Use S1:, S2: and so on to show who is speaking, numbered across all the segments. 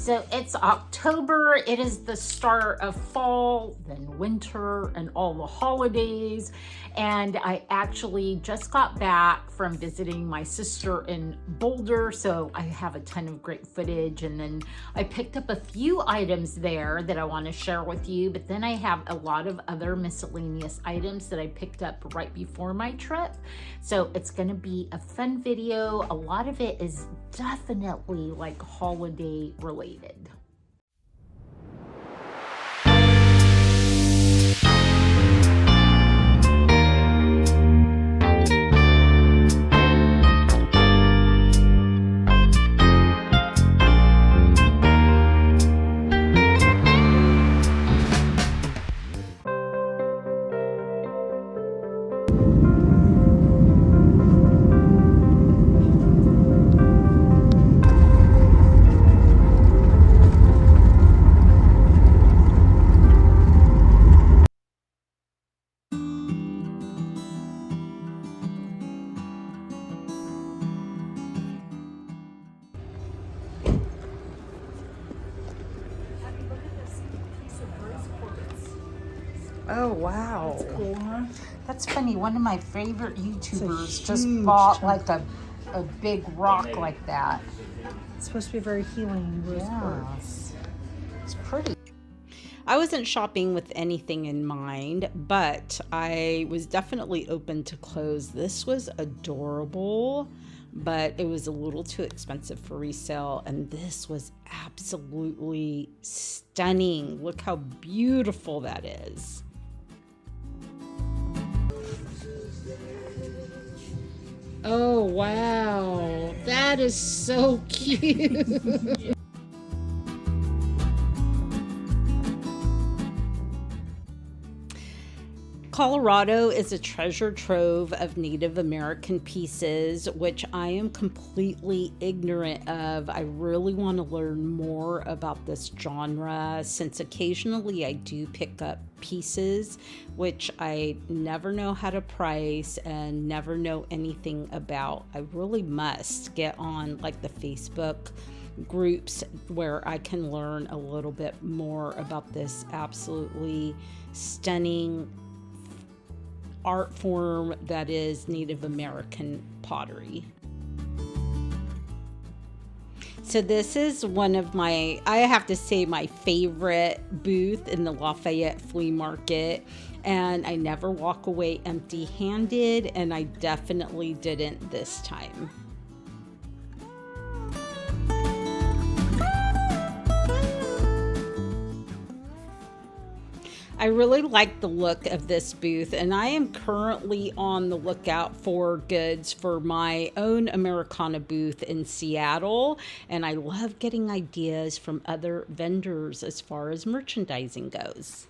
S1: So it's October, it is the start of fall, then winter, and all the holidays. And I actually just got back from visiting my sister in Boulder, so I have a ton of great footage. And then I picked up a few items there that I want to share with you, but then I have a lot of other miscellaneous items that I picked up right before my trip. So it's going to be a fun video. A lot of it is definitely like holiday related. Oh, wow.
S2: That's cool, huh?
S1: That's funny. One of my favorite YouTubers just
S2: huge
S1: bought
S2: chunk.
S1: like a big rock like that.
S2: It's supposed to be very healing.
S1: Yes. It's pretty.
S3: I wasn't shopping with anything in mind, but I was definitely open to clothes. This was adorable, but it was a little too expensive for resale, and this was absolutely stunning. Look how beautiful that is. Oh, wow. That is so cute. Colorado is a treasure trove of Native American pieces, which I am completely ignorant of. I really want to learn more about this genre, since occasionally I do pick up pieces which I never know how to price and never know anything about. I really must get on like the Facebook groups where I can learn a little bit more about this absolutely stunning art form that is Native American pottery. So this is one of my, I have to say, my favorite booth in the Lafayette flea market, and I never walk away empty-handed, and I definitely didn't this time. I really like the look of this booth, and I am currently on the lookout for goods for my own Americana booth in Seattle, and I love getting ideas from other vendors as far as merchandising goes.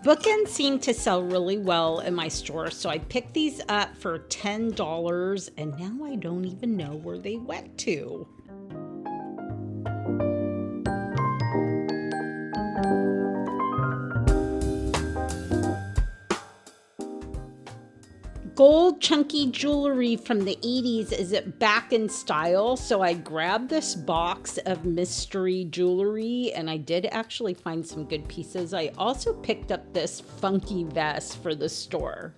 S3: Bookends seem to sell really well in my store, so I picked these up for $10, and now I don't even know where they went to. Gold chunky jewelry from the 80s is back in style, so I grabbed this box of mystery jewelry, and I did actually find some good pieces. I also picked up this funky vest for the store.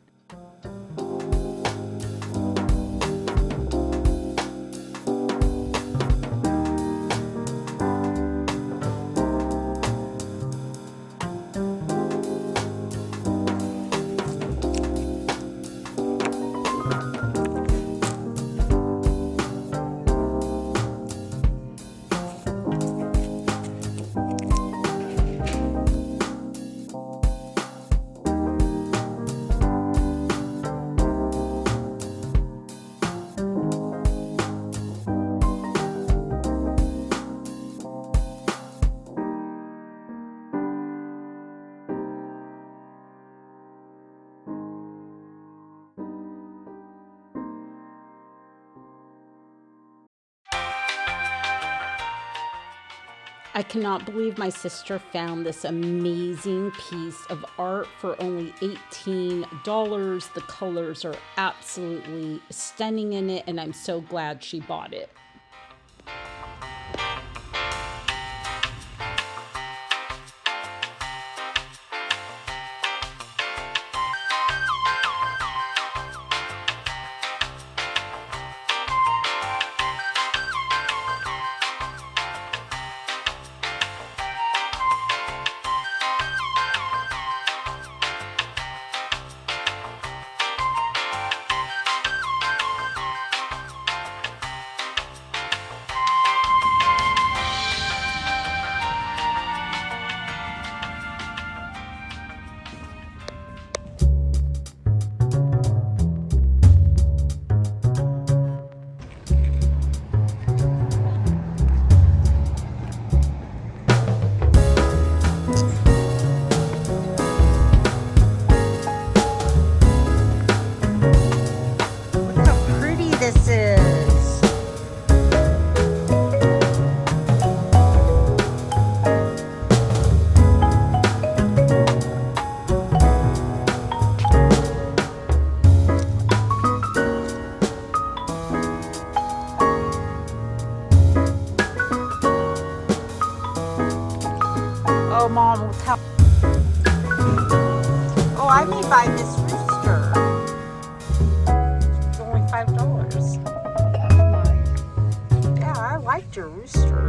S3: I cannot believe my sister found this amazing piece of art for only $18. The colors are absolutely stunning in it, and I'm so glad she bought it.
S2: Oh, Mom, how... Oh, I may buy this rooster. It's only $5. Yeah, I liked your rooster.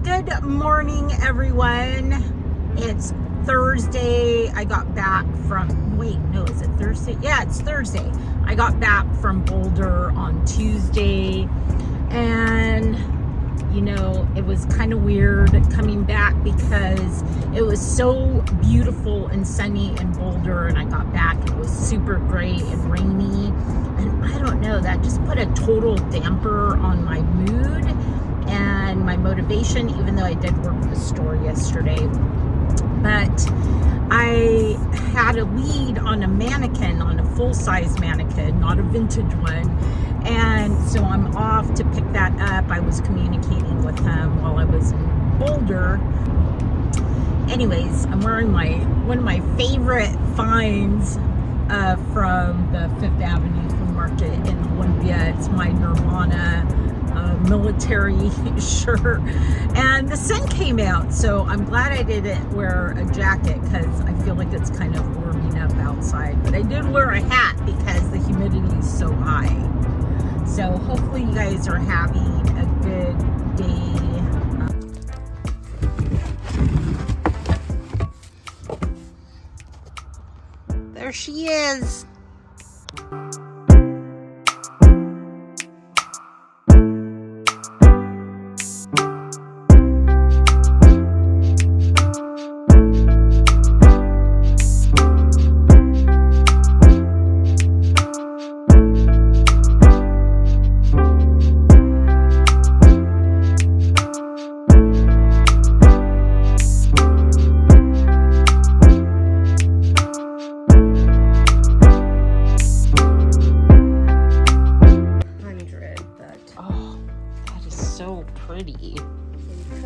S2: Good morning, everyone. It's Thursday. I got back from, wait, no, is it Thursday? Yeah, it's Thursday. I got back from Boulder on Tuesday, and you know, it was kind of weird coming back because it was so beautiful and sunny in Boulder, and I got back, it was super gray and rainy, and I don't know, that just put a total damper on my mood and my motivation, even though I did work the store yesterday. But I had a lead on a mannequin, on a full-size mannequin, not a vintage one, and so I'm off to pick that up. I was communicating with him while I was in Boulder. Anyways, I'm wearing one of my favorite finds from the Fifth Avenue Flea Market in Olympia. It's my Nirvana military shirt, and the sun came out, so I'm glad I didn't wear a jacket because I feel like it's kind of warming up outside. But I did wear a hat because the humidity is so high. So hopefully you guys are having a good day. There she is.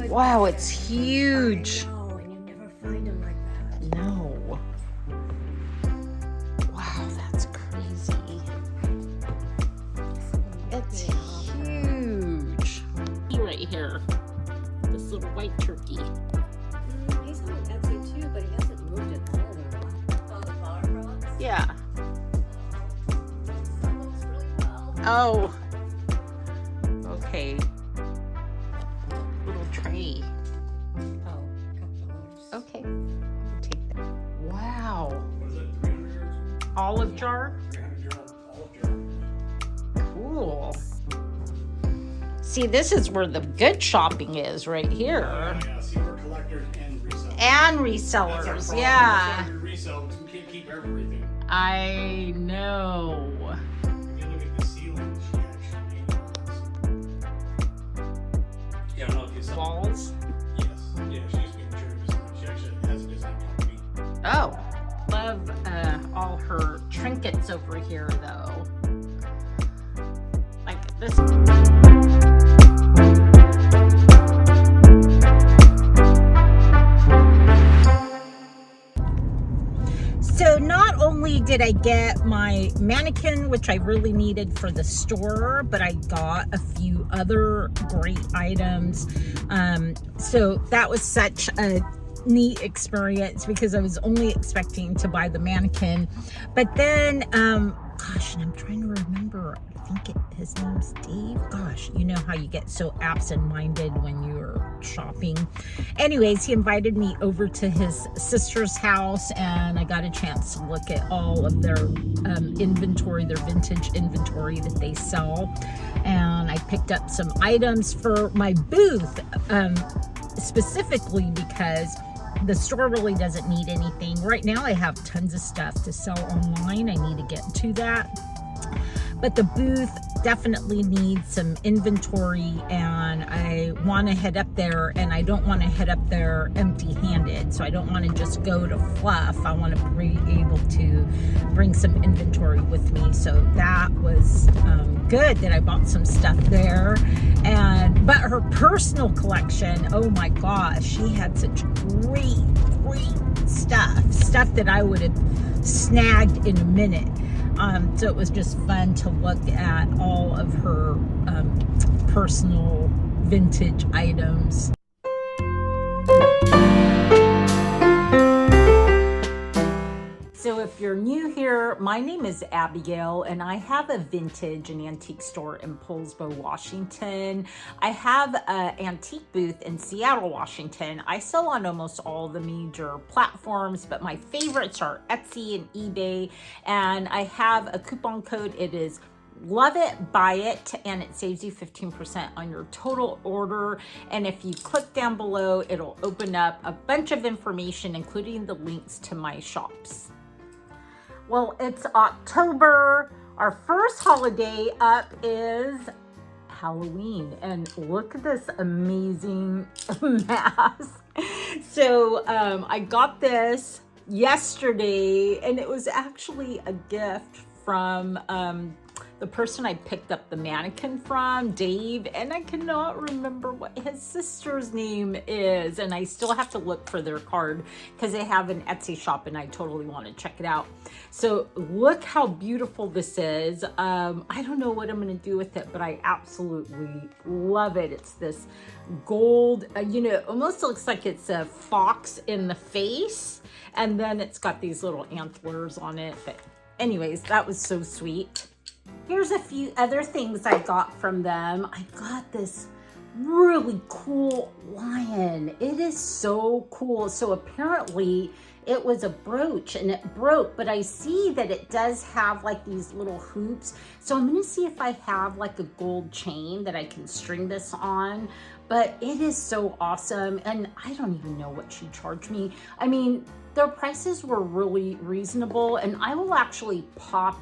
S2: Wow, it's huge.
S4: I know, and you never find them like that.
S3: No. Wow, that's crazy. It's huge. Right here. This little
S2: Oh. Okay. Little tray.
S4: Oh, $2.
S2: Okay. I'll take that. Wow.
S5: What is it, 300 yards?
S2: Olive jar.
S5: 300 yards, olive jar.
S2: Cool. See, this is where the good shopping is, right here.
S5: Yeah, see, we're collectors and resellers.
S2: And
S5: That's our
S2: resellers,
S5: problem.
S2: yeah.
S5: That's why we resell, because we can't keep everything.
S2: I know.
S5: If you look at the ceiling, she actually made walls. Yeah, I don't know if you saw.
S2: Walls.
S5: Yes. Yeah, she used to be in church. She actually has a design company.
S2: Oh. Love all her trinkets over here, though. Like this. So not only did I get my mannequin, which I really needed for the store, but I got a few other great items. So that was such a neat experience because I was only expecting to buy the mannequin. But then, gosh, and I'm trying to remember, I think his name's Dave. Gosh, you know how you get so absent-minded when you're shopping. Anyways, he invited me over to his sister's house, and I got a chance to look at all of their inventory, their vintage inventory that they sell. And I picked up some items for my booth, specifically because the store really doesn't need anything. Right now I have tons of stuff to sell online. I need to get to that. But the booth definitely needs some inventory, and I want to head up there, and I don't want to head up there empty-handed. So I don't want to just go to fluff. I want to be able to bring some inventory with me. So that was good that I bought some stuff there. But her personal collection, oh my gosh, she had such great stuff that I would have snagged in a minute. So it was just fun to look at all of her personal vintage items. So if you're new here, my name is Abigail, and I have a vintage and antique store in Poulsbo, Washington. I have an antique booth in Seattle, Washington. I sell on almost all the major platforms, but my favorites are Etsy and eBay, and I have a coupon code. It is LOVEITBUYIT, and it saves you 15% on your total order. And if you click down below, it'll open up a bunch of information, including the links to my shops. Well, it's October. Our first holiday up is Halloween, and look at this amazing mask. So I got this yesterday, and it was actually a gift from the person I picked up the mannequin from, Dave, and I cannot remember what his sister's name is, and I still have to look for their card because they have an Etsy shop, and I totally want to check it out. So look how beautiful this is. I don't know what I'm going to do with it, but I absolutely love it. It's this gold, it almost looks like it's a fox in the face, and then it's got these little antlers on it. But anyways, that was so sweet. Here's a few other things I got from them. I got this really cool lion. It is so cool. So apparently it was a brooch and it broke, but I see that it does have like these little hoops. So I'm gonna see if I have like a gold chain that I can string this on, but it is so awesome. And I don't even know what she charged me. I mean, their prices were really reasonable, and I will actually pop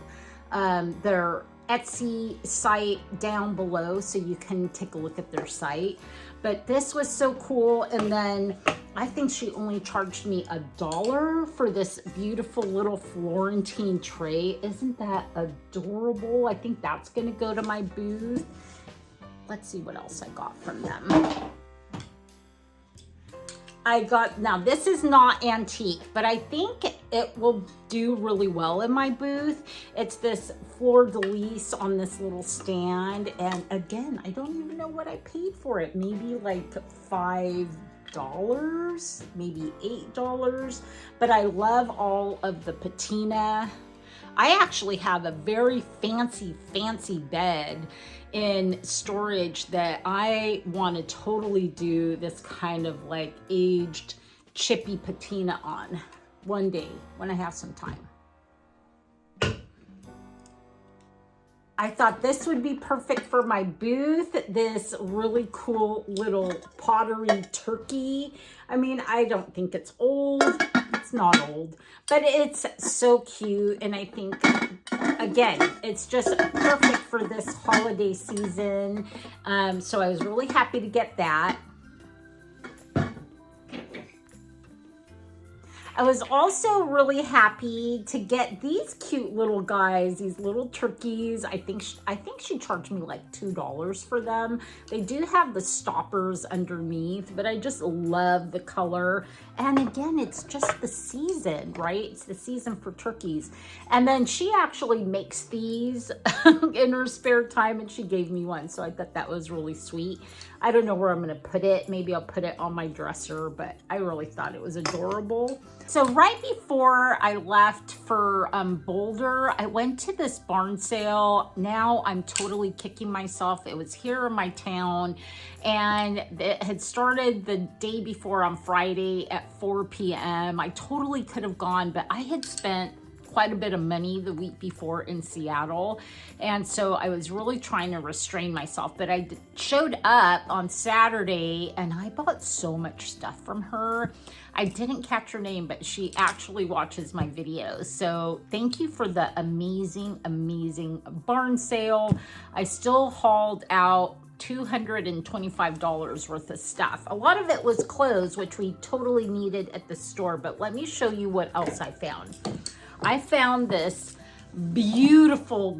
S2: their Etsy site down below so you can take a look at their site. But this was so cool. And then I think she only charged me $1 for this beautiful little Florentine tray. Isn't that adorable? I think that's gonna go to my booth. Let's see what else I got from them. Now this is not antique, but I think it will do really well in my booth. It's this fleur-de-lis on this little stand. And again, I don't even know what I paid for it. Maybe like $5, maybe $8. But I love all of the patina
S1: I actually have a very fancy bed in storage that I want to totally do this kind of like aged chippy patina on one day when I have some time. I thought this would be perfect for my booth, this really cool little pottery turkey. I mean, I don't think it's old. It's not old, but it's so cute. And I think, again, it's just perfect for this holiday season. So I was really happy to get that. I was also really happy to get these cute little guys, these little turkeys. I think she charged me like $2 for them. They do have the stoppers underneath, but I just love the color. And again, it's just the season, right? It's the season for turkeys. And then she actually makes these in her spare time, and she gave me one. So I thought that was really sweet. I don't know where I'm gonna put it. Maybe I'll put it on my dresser, but I really thought it was adorable. So right before I left for Boulder, I went to this barn sale. Now I'm totally kicking myself. It was here in my town, and it had started the day before on Friday at 4 p.m. I totally could have gone, but I had spent quite a bit of money the week before in Seattle, and so I was really trying to restrain myself. But I showed up on Saturday and I bought so much stuff from her. I didn't catch her name, but she actually watches my videos, so thank you for the amazing barn sale. I still hauled out $225 worth of stuff. A lot of it was clothes, which we totally needed at the store, but let me show you what else I found. I found this beautiful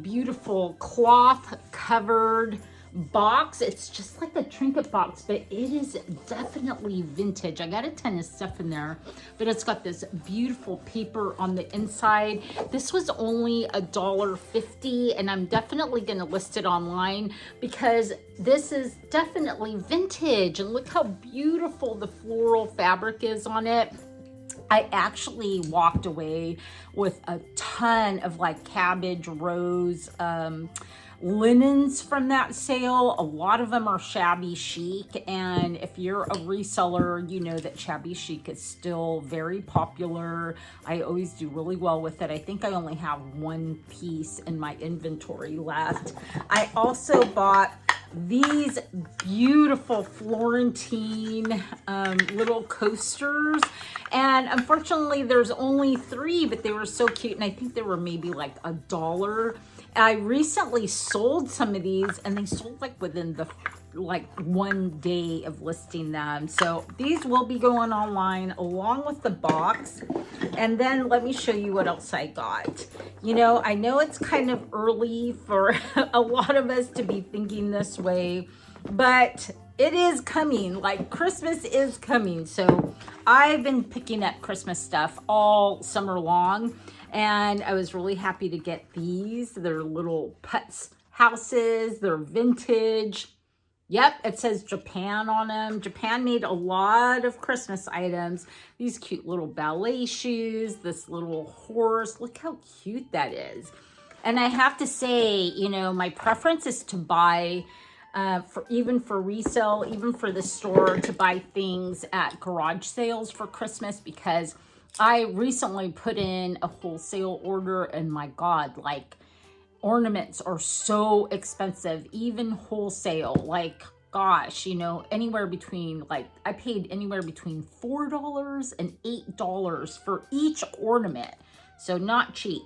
S1: cloth covered box. It's just like a trinket box, but it is definitely vintage. I got a ton of stuff in there, but it's got this beautiful paper on the inside. This was only $1.50, and I'm definitely going to list it online because this is definitely vintage. And look how beautiful the floral fabric is on it. I actually walked away with a ton of like cabbage rose linens from that sale. A lot of them are shabby chic, and if you're a reseller, you know that shabby chic is still very popular. I always do really well with it. I think I only have one piece in my inventory left. I also bought these beautiful Florentine little coasters, and unfortunately there's only 3, but they were so cute, and I think they were maybe like $1. I recently sold some of these, and they sold like within the one day of listing them. So these will be going online along with the box. And then let me show you what else I got. You know, I know it's kind of early for a lot of us to be thinking this way, but it is coming. Like, Christmas is coming. So I've been picking up Christmas stuff all summer long, and I was really happy to get these. They're little putz houses. They're vintage. Yep, it says Japan on them. Japan made a lot of Christmas items. These cute little ballet shoes, this little horse. Look how cute that is. And I have to say, you know, my preference is to buy, even for resale, even for the store, to buy things at garage sales for Christmas, because I recently put in a wholesale order, and my God, like, ornaments are so expensive, even wholesale. Like, gosh, you know, anywhere between, like, I paid anywhere between $4 and $8 for each ornament. So not cheap.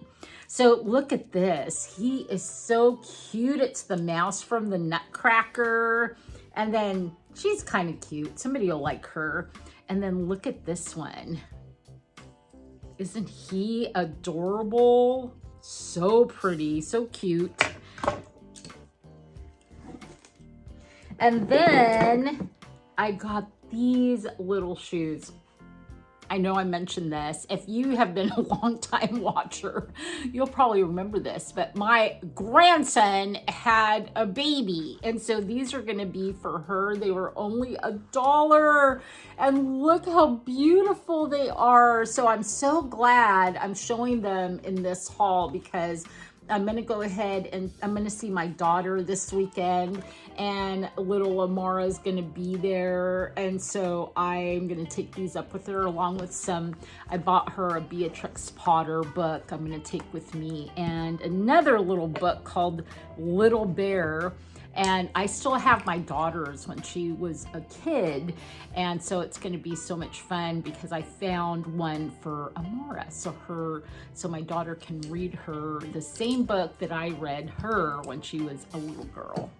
S1: So look at this. He is so cute. It's the mouse from the Nutcracker. And then she's kind of cute. Somebody will like her. And then look at this one. Isn't he adorable? So pretty, so cute. And then I got these little shoes. I know I mentioned this. If you have been a long time watcher, you'll probably remember this, but my grandson had a baby. And so these are gonna be for her. They were only $1. And look how beautiful they are. So I'm so glad I'm showing them in this haul, because I'm gonna go ahead and I'm gonna see my daughter this weekend, and little Amara's gonna be there. And so I'm gonna take these up with her, along with some, I bought her a Beatrix Potter book I'm gonna take with me, and another little book called Little Bear. And I still have my daughter's when she was a kid. And so it's going to be so much fun, because I found one for Amara. So my daughter can read her the same book that I read her when she was a little girl.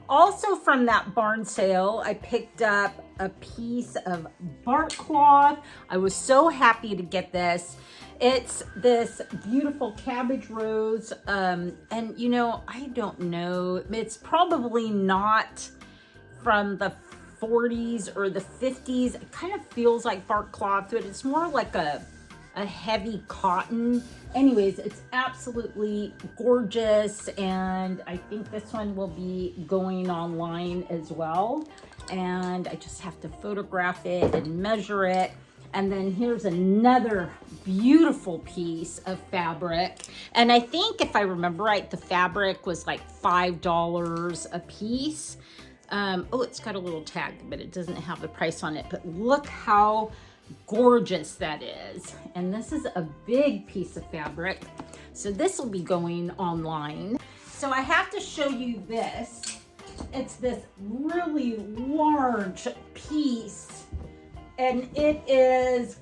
S1: Also from that barn sale, I picked up a piece of bark cloth. I was so happy to get this. It's this beautiful cabbage rose, and you know, I don't know, it's probably not from the 40s or the 50s. It kind of feels like bark cloth, but it's more like a heavy cotton. Anyways, it's absolutely gorgeous, and I think this one will be going online as well. And I just have to photograph it and measure it. And then here's another beautiful piece of fabric. And I think, if I remember right, the fabric was like $5 a piece. Oh, it's got a little tag, but it doesn't have the price on it. But look how gorgeous that is. And this is a big piece of fabric. So this will be going online. So I have to show you this. It's this really large piece. And it's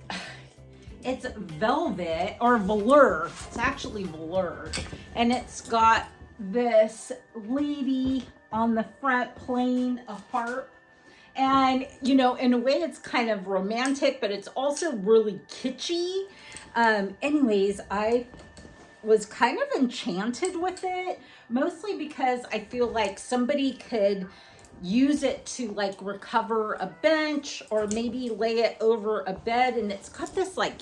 S1: velvet, or velour. It's actually velour. And it's got this lady on the front playing a harp. And, you know, in a way it's kind of romantic, but it's also really kitschy. Anyways, I was kind of enchanted with it, mostly because I feel like somebody could use it to like recover a bench, or maybe lay it over a bed. And it's got this like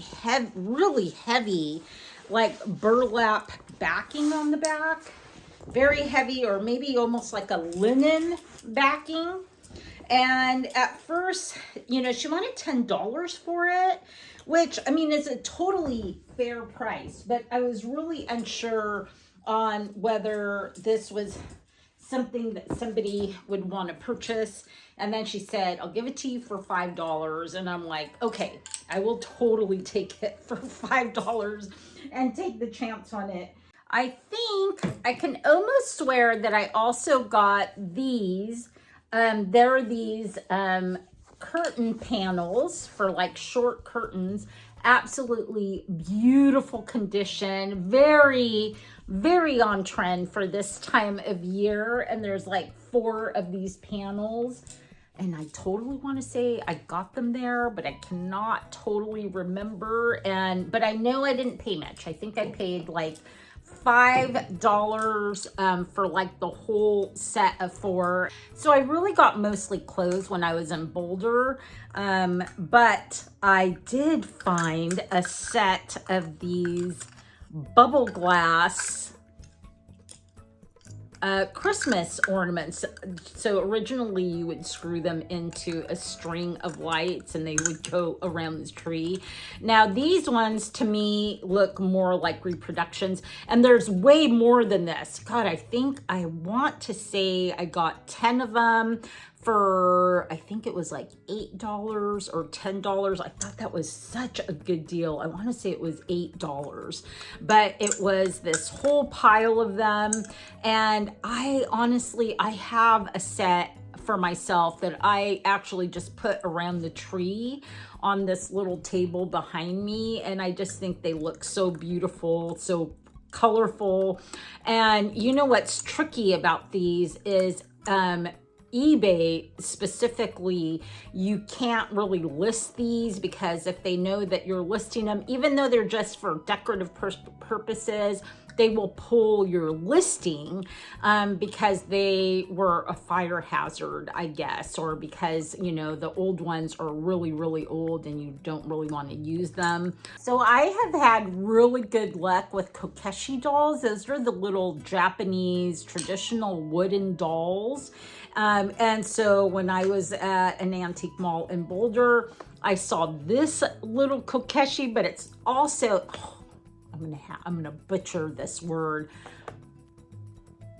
S1: really heavy like burlap backing on the back, very heavy, or maybe almost like a linen backing. And at first, you know, she wanted $10 for it, which I mean is a totally fair price, but I was really unsure on whether this was something that somebody would want to purchase. And then she said, I'll give it to you for $5. And I'm like, okay, I will totally take it for $5 and take the chance on it. I think I can almost swear that I also got these. There are these curtain panels for like short curtains. Absolutely beautiful condition. Very, very on trend for this time of year. And there's like 4 of these panels. And I totally want to say I got them there, but I cannot totally remember. But I know I didn't pay much. I think I paid like $5 for like the whole set of 4. So I really got mostly clothes when I was in Boulder. But I did find a set of these bubble glass Christmas ornaments. So originally you would screw them into a string of lights and they would go around this tree. Now these ones to me look more like reproductions, and there's way more than this. God, I think I want to say I got 10 of them for, I think it was like $8 or $10. I thought that was such a good deal. I want to say it was $8, but it was this whole pile of them. And I have a set for myself that I actually just put around the tree on this little table behind me. And I just think they look so beautiful, so colorful. And you know what's tricky about these is, eBay specifically, you can't really list these, because if they know that you're listing them, even though they're just for decorative purposes, they will pull your listing because they were a fire hazard, I guess, or because, you know, the old ones are really, really old and you don't really want to use them. So I have had really good luck with kokeshi dolls. Those are the little Japanese traditional wooden dolls. And so when I was at an antique mall in Boulder, I saw this little kokeshi, but it's also, I'm gonna butcher this word.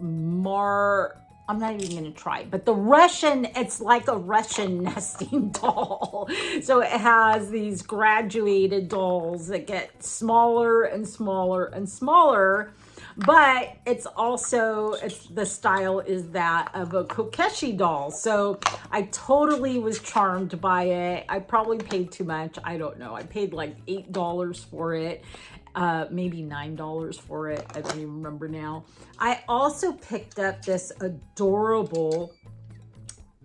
S1: I'm not even gonna try, but the Russian, it's like a Russian nesting doll. So it has these graduated dolls that get smaller and smaller and smaller. But it's also, the style is that of a kokeshi doll. So I totally was charmed by it. I probably paid too much. I don't know. I paid like $8 for it. Maybe $9 for it. I don't even remember now. I also picked up this adorable,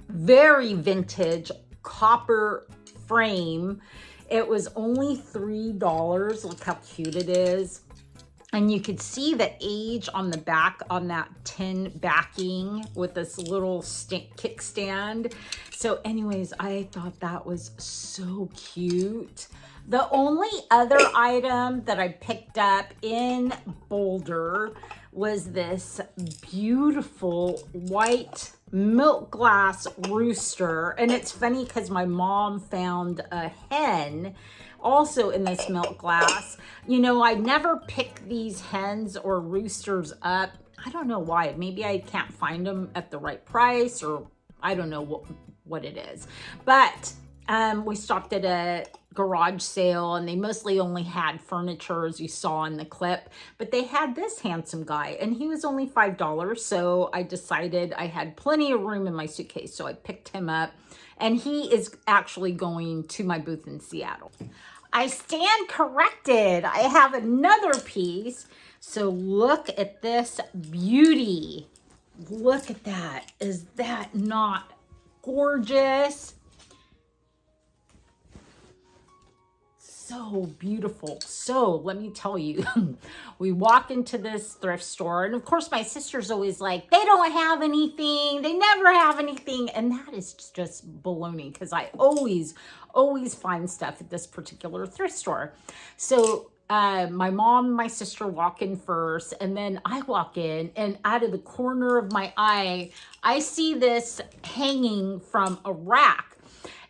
S1: very vintage copper frame. It was only $3. Look how cute it is. And you could see the age on the back on that tin backing with this little kickstand. So anyways, I thought that was so cute. The only other item that I picked up in Boulder was this beautiful white milk glass rooster. And it's funny because my mom found a hen also in this milk glass. You know, I never pick these hens or roosters up. I don't know why. Maybe I can't find them at the right price, or I don't know what it is. But we stopped at a garage sale and they mostly only had furniture, as you saw in the clip, but they had this handsome guy and he was only $5. So I decided I had plenty of room in my suitcase, so I picked him up, and he is actually going to my booth in Seattle. I stand corrected. I have another piece. So look at this beauty. Look at that. Is that not gorgeous? So beautiful. So let me tell you, we walk into this thrift store, and of course my sister's always like, they don't have anything, they never have anything, and that is just baloney, because I always find stuff at this particular thrift store. So my mom and my sister walk in first, and then I walk in, and out of the corner of my eye, I see this hanging from a rack.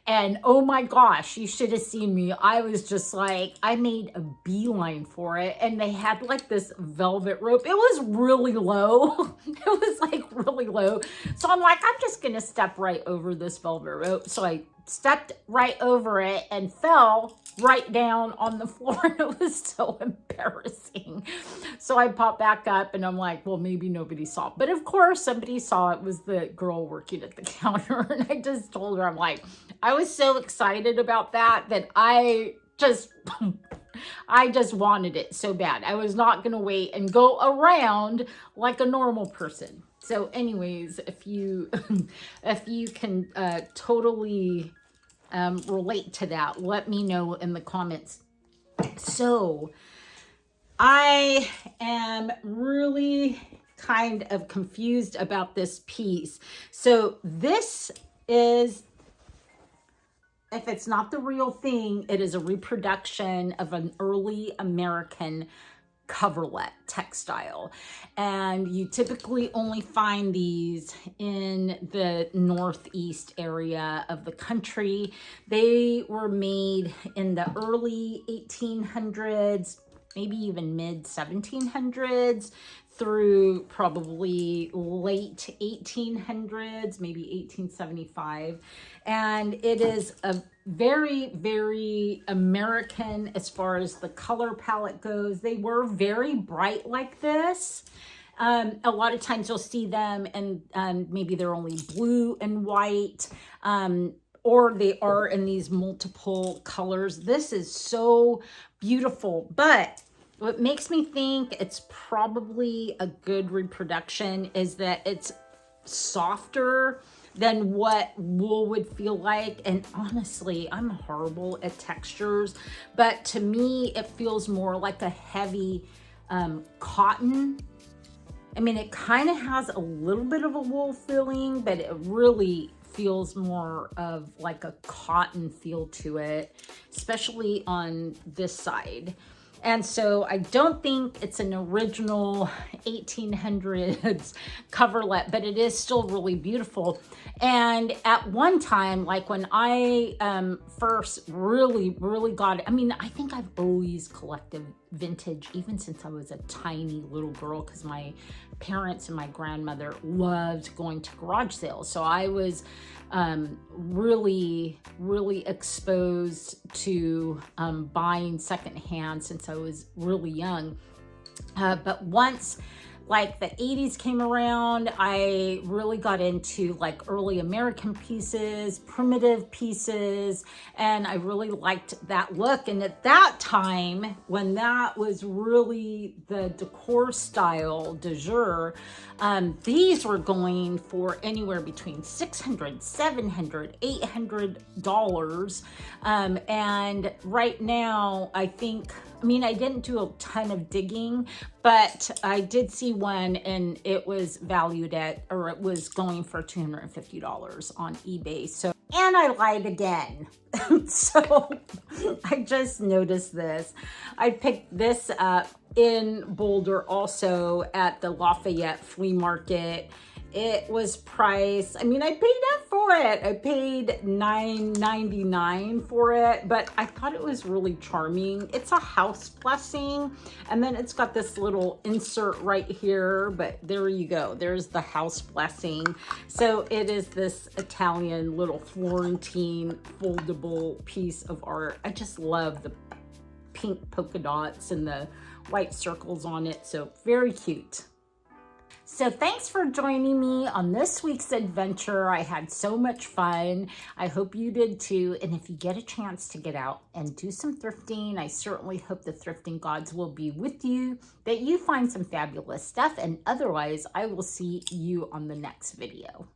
S1: And oh my gosh, you should have seen me. I was just like, I made a beeline for it. And they had like this velvet rope. It was really low. It was like really low. So I'm like, I'm just going to step right over this velvet rope. So I stepped right over it and fell right down on the floor. And it was so embarrassing. So I popped back up and I'm like, well, maybe nobody saw it. But of course somebody saw it. It was the girl working at the counter. And I just told her, I'm like, I was so excited about that I just wanted it so bad. I was not going to wait and go around like a normal person. So anyways, if you can totally relate to that, let me know in the comments. So I am really kind of confused about this piece. So this is, if it's not the real thing, it is a reproduction of an early American coverlet textile. And you typically only find these in the northeast area of the country. They were made in the early 1800s, maybe even mid 1700s, through probably late 1800s, maybe 1875. And it is a very, very American as far as the color palette goes. They were very bright like this. A lot of times you'll see them and maybe they're only blue and white, or they are in these multiple colors. This is so beautiful, but what makes me think it's probably a good reproduction is that it's softer than what wool would feel like. And honestly, I'm horrible at textures, but to me, it feels more like a heavy cotton. I mean, it kind of has a little bit of a wool feeling, but it really feels more of like a cotton feel to it, especially on this side. And so I don't think it's an original 1800s coverlet, but it is still really beautiful. And at one time, like when I first really got it, I mean, I think I've always collected vintage even since I was a tiny little girl, because my parents and my grandmother loved going to garage sales. So I was really exposed to buying secondhand since I was really young. But once like the 80s came around, I really got into like early American pieces, primitive pieces, and I really liked that look. And at that time, when that was really the decor style du jour, these were going for anywhere between $600, $700, $800. And right now, I think, I mean, I didn't do a ton of digging, but I did see one and it was valued at, or it was going for $250 on eBay. So, and I lied again. So I just noticed this. I picked this up in Boulder also at the Lafayette flea market. It was priced, I mean, I paid up for it. I paid $9.99 for it, but I thought it was really charming. It's a house blessing, and then it's got this little insert right here, but there you go. There's the house blessing. So it is this Italian little Florentine foldable piece of art. I just love the pink polka dots and the white circles on it. So very cute. So thanks for joining me on this week's adventure. I had so much fun. I hope you did too. And if you get a chance to get out and do some thrifting, I certainly hope the thrifting gods will be with you, that you find some fabulous stuff. And otherwise, I will see you on the next video.